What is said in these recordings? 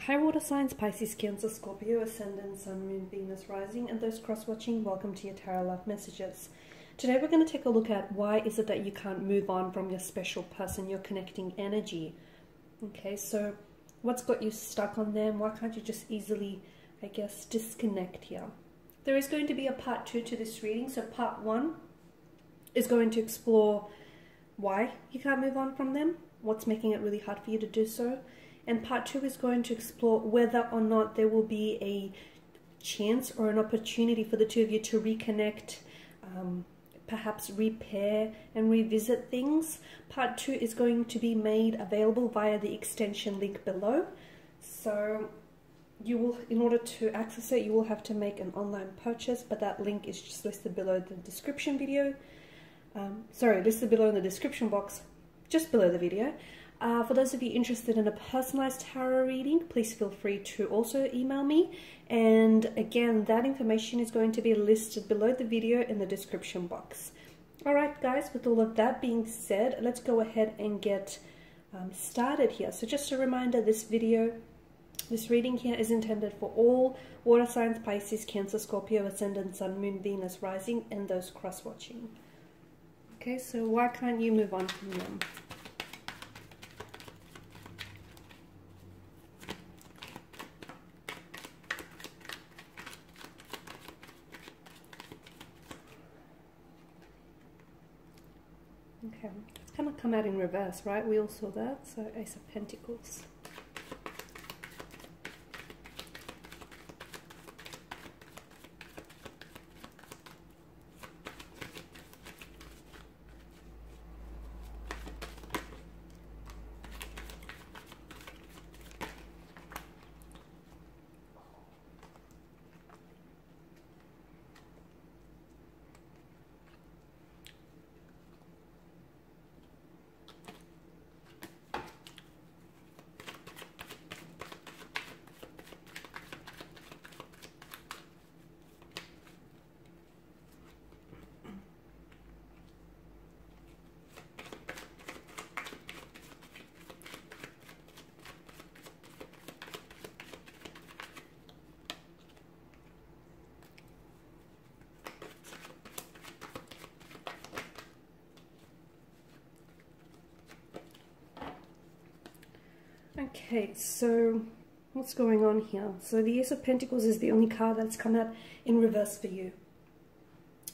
Hi water signs, Pisces, Cancer, Scorpio, Ascendant, Sun, Moon, Venus, Rising, and those cross-watching, welcome to your Tarot Love Messages. Today we're going to take a look at why is it that you can't move on from your special person, your connecting energy. Okay, so what's got you stuck on them? Why can't you just easily, I guess, disconnect here? There is going to be a part 2 to this reading. So part 1 is going to explore why you can't move on from them, what's making it really hard for you to do so. And part 2 is going to explore whether or not there will be a chance or an opportunity for the two of you to reconnect, perhaps repair and revisit things. Part 2 is going to be made available via the extension link below. So you will, in order to access it, you will have to make an online purchase, but that link is just listed below the description video. Listed below in the description box, just below the video. For those of you interested in a personalized tarot reading, please feel free to also email me. And again, that information is going to be listed below the video in the description box. Alright guys, with all of that being said, let's go ahead and get started here. So just a reminder, this reading here is intended for all water signs, Pisces, Cancer, Scorpio, Ascendant, Sun, Moon, Venus, Rising, and those cross-watching. Okay, so why can't you move on from them? Okay, it's kind of come out in reverse, right? We all saw that. So Ace of Pentacles. Okay, so what's going on here? So the Ace of Pentacles is the only card that's come out in reverse for you.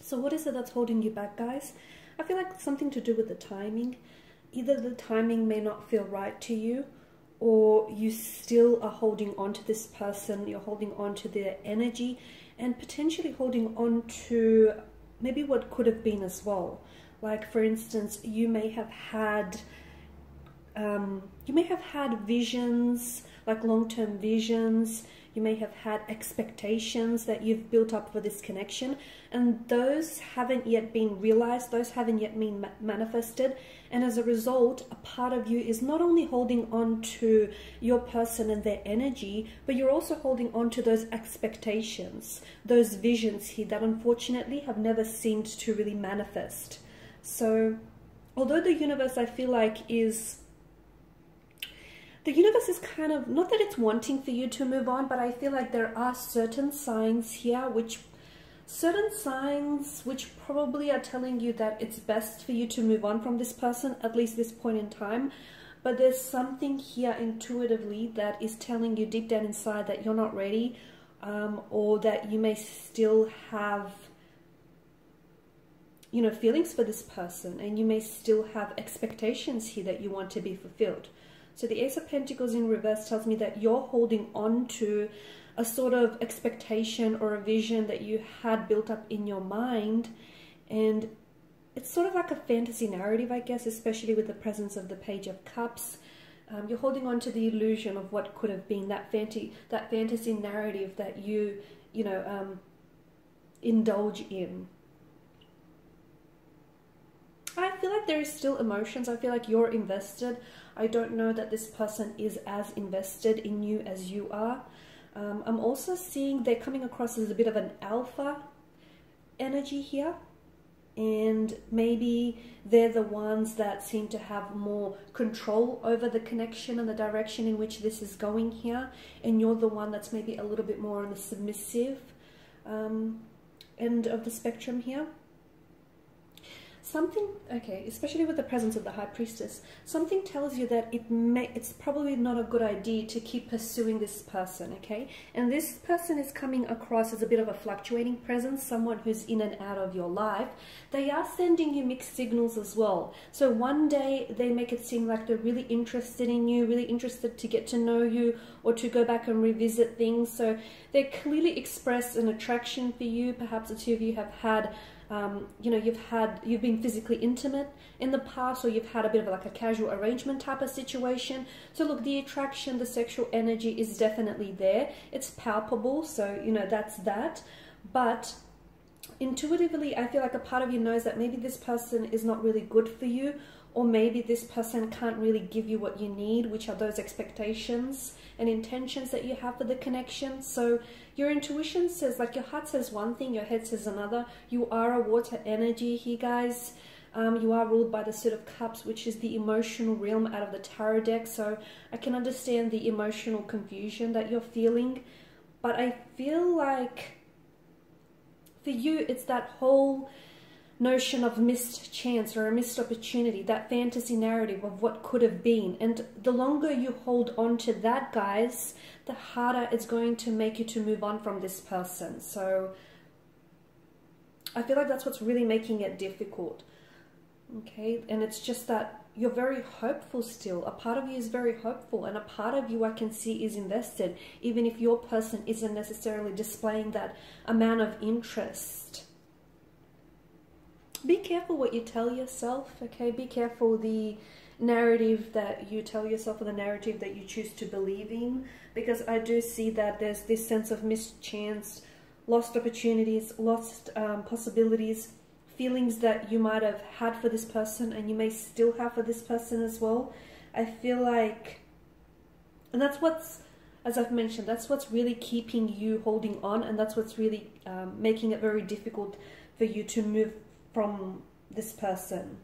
So what is it that's holding you back, guys? I feel like something to do with the timing. Either the timing may not feel right to you, or you still are holding on to this person, you're holding on to their energy, and potentially holding on to maybe what could have been as well. Like, for instance, you may have had visions, like long-term visions. You may have had expectations that you've built up for this connection, and those haven't yet been realized, those haven't yet been manifested, and as a result, a part of you is not only holding on to your person and their energy, but you're also holding on to those expectations, those visions here that unfortunately have never seemed to really manifest. So although the universe, I feel like, is kind of, not that it's wanting for you to move on, but I feel like there are certain signs here, which probably are telling you that it's best for you to move on from this person, at least this point in time. But there's something here intuitively that is telling you deep down inside that you're not ready, or that you may still have, you know, feelings for this person, and you may still have expectations here that you want to be fulfilled. So the Ace of Pentacles in reverse tells me that you're holding on to a sort of expectation or a vision that you had built up in your mind. And it's sort of like a fantasy narrative, I guess, especially with the presence of the Page of Cups. You're holding on to the illusion of what could have been, that fantasy narrative that you indulge in. I feel like there is still emotions. I feel like you're invested. I don't know that this person is as invested in you as you are. I'm also seeing they're coming across as a bit of an alpha energy here. and maybe they're the ones that seem to have more control over the connection and the direction in which this is going here, and you're the one that's maybe a little bit more on the submissive end of the spectrum here. Something, okay, especially with the presence of the High Priestess, something tells you that it's probably not a good idea to keep pursuing this person, okay? And this person is coming across as a bit of a fluctuating presence, someone who's in and out of your life. They are sending you mixed signals as well. So one day they make it seem like they're really interested in you, really interested to get to know you or to go back and revisit things. So they clearly express an attraction for you. Perhaps the two of you have had you know, you've been physically intimate in the past, or you've had a bit of like a casual arrangement type of situation. So look, the attraction, the sexual energy is definitely there. It's palpable, so you know, that's that. But intuitively, I feel like a part of you knows that maybe this person is not really good for you, or maybe this person can't really give you what you need, which are those expectations and intentions that you have for the connection. So your intuition says, like, your heart says one thing, your head says another. You are a water energy here, guys. You are ruled by the Suit of Cups, which is the emotional realm out of the tarot deck. So I can understand the emotional confusion that you're feeling. But I feel like for you, it's that whole notion of missed chance or a missed opportunity, that fantasy narrative of what could have been. And the longer you hold on to that, guys, the harder it's going to make you to move on from this person. So I feel like that's what's really making it difficult. Okay, and it's just that you're very hopeful still. A part of you is very hopeful, and a part of you I can see is invested, even if your person isn't necessarily displaying that amount of interest. Be careful what you tell yourself, okay? Be careful the narrative that you tell yourself, or the narrative that you choose to believe in, because I do see that there's this sense of missed chance, lost opportunities, lost possibilities, feelings that you might have had for this person and you may still have for this person as well. I feel like, and that's what's, as I've mentioned, that's what's really keeping you holding on, and that's what's really making it very difficult for you to move from this person.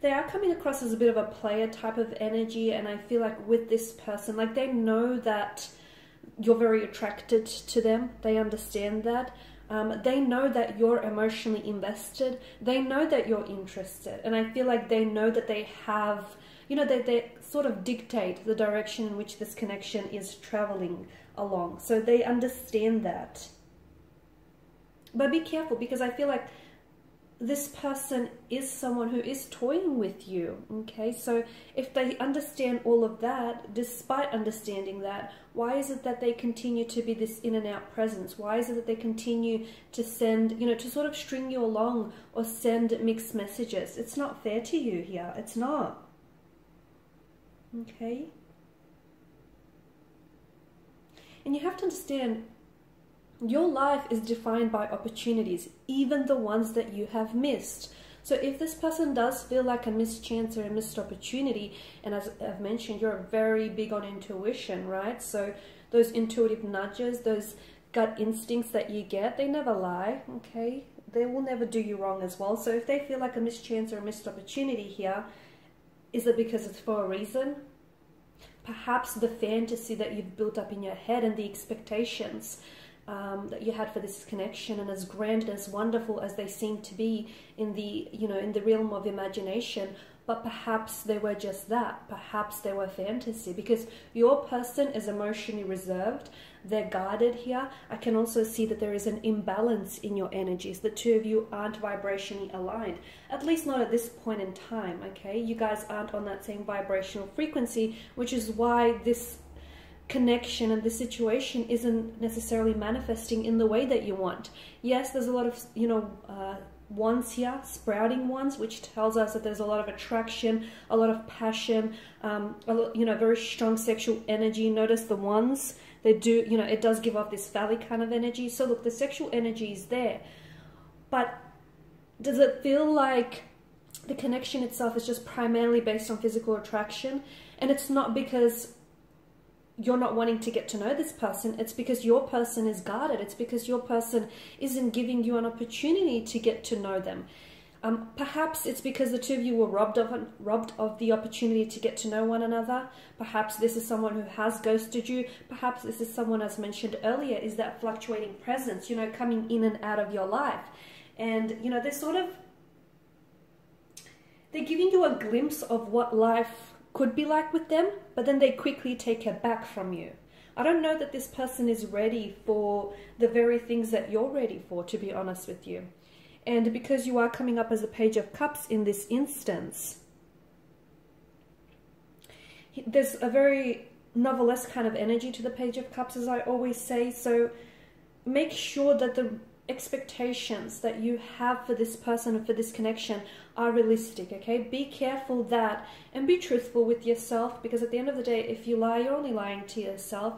They are coming across as a bit of a player type of energy, and I feel like with this person, like, they know that you're very attracted to them. They understand that. They know that you're emotionally invested. They know that you're interested, and I feel like they know that they have, you know, they sort of dictate the direction in which this connection is traveling along. So they understand that. But be careful, because I feel like this person is someone who is toying with you, okay? So if they understand all of that, despite understanding that, why is it that they continue to be this in and out presence? Why is it that they continue to send, you know, to sort of string you along or send mixed messages? It's not fair to you here. It's not. Okay? And you have to understand, your life is defined by opportunities, even the ones that you have missed. So if this person does feel like a missed chance or a missed opportunity, and as I've mentioned, you're very big on intuition, right? So those intuitive nudges, those gut instincts that you get, they never lie, okay? They will never do you wrong as well. So if they feel like a missed chance or a missed opportunity here, is it because it's for a reason? Perhaps the fantasy that you've built up in your head and the expectations that you had for this connection, and as grand and as wonderful as they seem to be in the, you know, in the realm of imagination, but perhaps they were just that. Perhaps they were fantasy, because your person is emotionally reserved. They're guarded here. I can also see that there is an imbalance in your energies. The two of you aren't vibrationally aligned, at least not at this point in time, okay? You guys aren't on that same vibrational frequency, which is why this connection and this situation isn't necessarily manifesting in the way that you want. Yes, there's a lot of, you know, wands here, sprouting ones, which tells us that there's a lot of attraction, a lot of passion, you know, very strong sexual energy. Notice the wands, they do, you know, it does give off this valley kind of energy. So look, the sexual energy is there, but does it feel like the connection itself is just primarily based on physical attraction? And it's not, because you're not wanting to get to know this person. It's because your person is guarded. It's because your person isn't giving you an opportunity to get to know them. Perhaps it's because the two of you were robbed of the opportunity to get to know one another. Perhaps this is someone who has ghosted you. Perhaps this is someone, as mentioned earlier, is that fluctuating presence, you know, coming in and out of your life. And, you know, they're giving you a glimpse of what life could be like with them, but then they quickly take it back from you. I don't know that this person is ready for the very things that you're ready for, to be honest with you. And because you are coming up as a Page of Cups in this instance, there's a very novelesque kind of energy to the Page of Cups, as I always say. So make sure that the expectations that you have for this person and for this connection are realistic, okay? Be careful that, and be truthful with yourself, because at the end of the day, if you lie, you're only lying to yourself.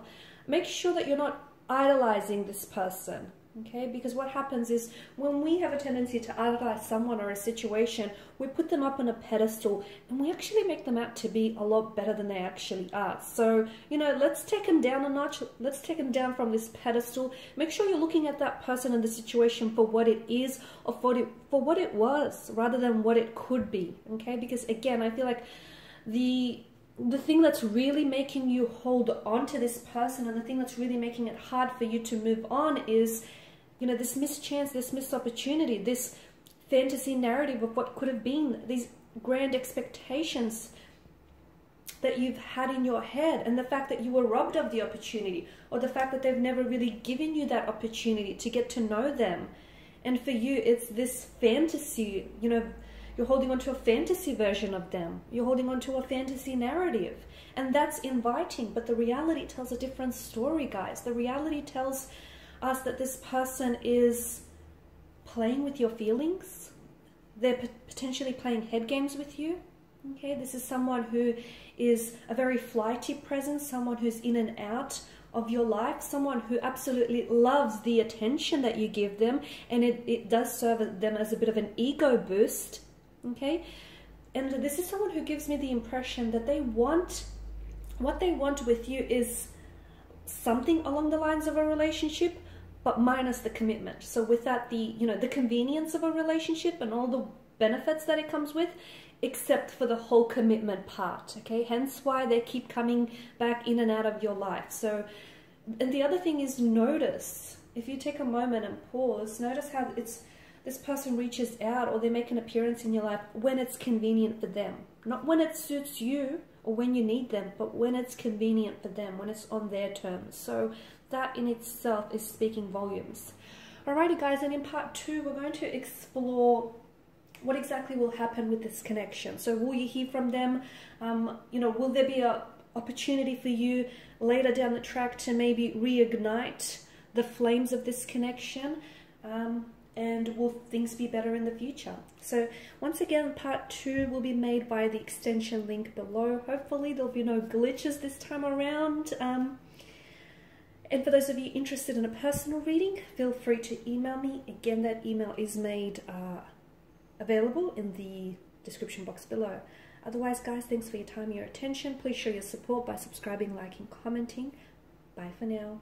Make sure that you're not idolizing this person. Okay, because what happens is when we have a tendency to idolize someone or a situation, we put them up on a pedestal and we actually make them out to be a lot better than they actually are. So, you know, let's take them down a notch. Let's take them down from this pedestal. Make sure you're looking at that person and the situation for what it is, or for what it was, rather than what it could be. Okay, because again, I feel like the thing that's really making you hold on to this person, and the thing that's really making it hard for you to move on is, you know, this missed chance, this missed opportunity, this fantasy narrative of what could have been, these grand expectations that you've had in your head, and the fact that you were robbed of the opportunity, or the fact that they've never really given you that opportunity to get to know them. And for you, it's this fantasy, you know, you're holding on to a fantasy version of them. You're holding on to a fantasy narrative. And that's inviting, but the reality tells a different story, guys. The reality tells us that this person is playing with your feelings. They're potentially playing head games with you. Okay, this is someone who is a very flighty presence, someone who's in and out of your life, someone who absolutely loves the attention that you give them, and it does serve them as a bit of an ego boost. Okay, and this is someone who gives me the impression that what they want with you is something along the lines of a relationship, but minus the commitment. So without the, you know, the convenience of a relationship and all the benefits that it comes with, except for the whole commitment part. Okay, hence why they keep coming back in and out of your life. So, and the other thing is, notice, if you take a moment and pause, notice how this person reaches out, or they make an appearance in your life when it's convenient for them. Not when it suits you or when you need them, but when it's convenient for them, when it's on their terms. So that in itself is speaking volumes. Alrighty guys, and in part 2, we're going to explore what exactly will happen with this connection. So will you hear from them? You know, will there be an opportunity for you later down the track to maybe reignite the flames of this connection? And will things be better in the future? So once again, part 2 will be made by the extension link below. Hopefully there'll be no glitches this time around. And for those of you interested in a personal reading, feel free to email me. Again, that email is made available in the description box below. Otherwise, guys, thanks for your time and your attention. Please show your support by subscribing, liking, commenting. Bye for now.